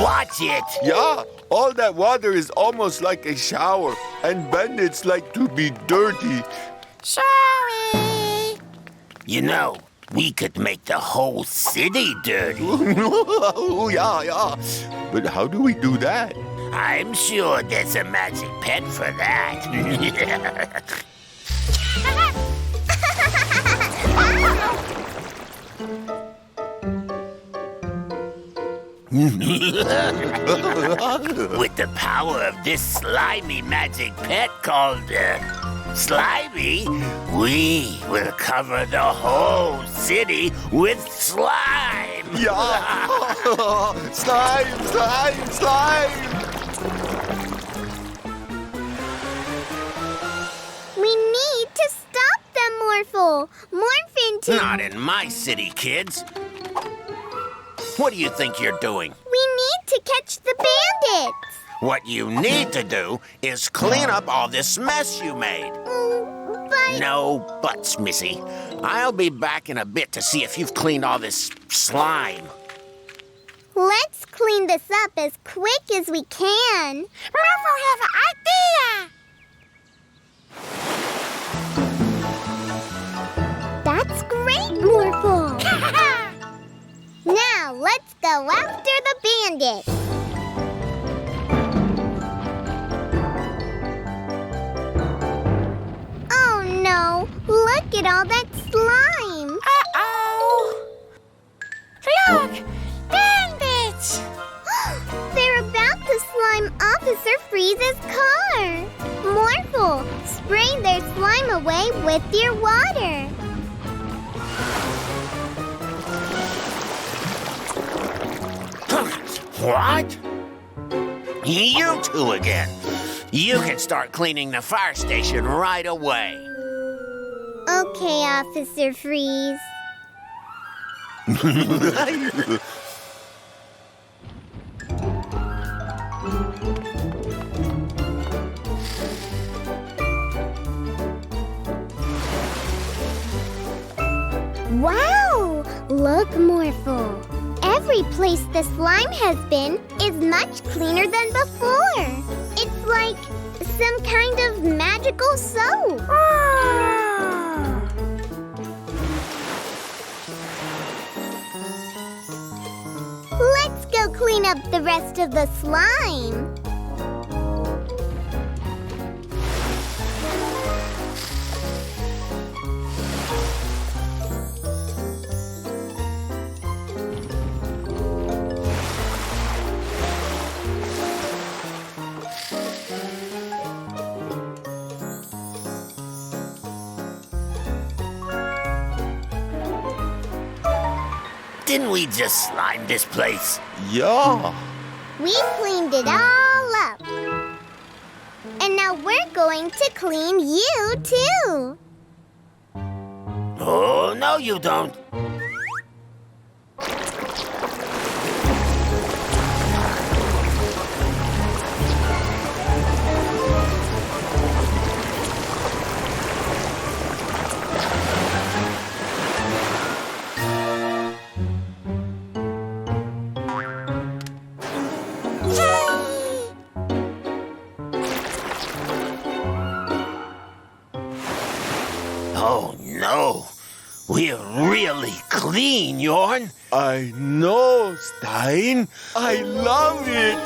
Watch it. Yeah, all that water is almost like a shower, and bandits like to be dirty. Sorry. You know, we could make the whole city dirty. Oh, yeah. But how do we do that? I'm sure there's a magic pen for that. With the power of this slimy magic pet called Slimy, we will cover the whole city with slime. Yeah. Slime. We need to stop them, Morphle. Morph into... Not in my city, kids. What do you think you're doing? We need to catch the bandits. What you need to do is clean up all this mess you made. But... No buts, Missy. I'll be back in a bit to see if you've cleaned all this slime. Let's clean this up as quick as we can. Morphle has an idea. That's great, Morphle. Now, let's go after the bandits. Oh, no. Look at all that slime. Uh-oh. Look! Bandits! They're about to slime Officer Freeze's car. Morphle, spray their slime away with your water. What? You two again. You can start cleaning the fire station right away. Okay, Officer Freeze. Wow! Look, Morphle. Every place the slime has been is much cleaner than before. It's like some kind of magical soap. Let's go clean up the rest of the slime. Didn't we just slime this place? Yeah. We cleaned it all up. And now we're going to clean you, too. Oh, no, you don't. Oh, no. We're really clean, Yorn. I know, Stein. I love it.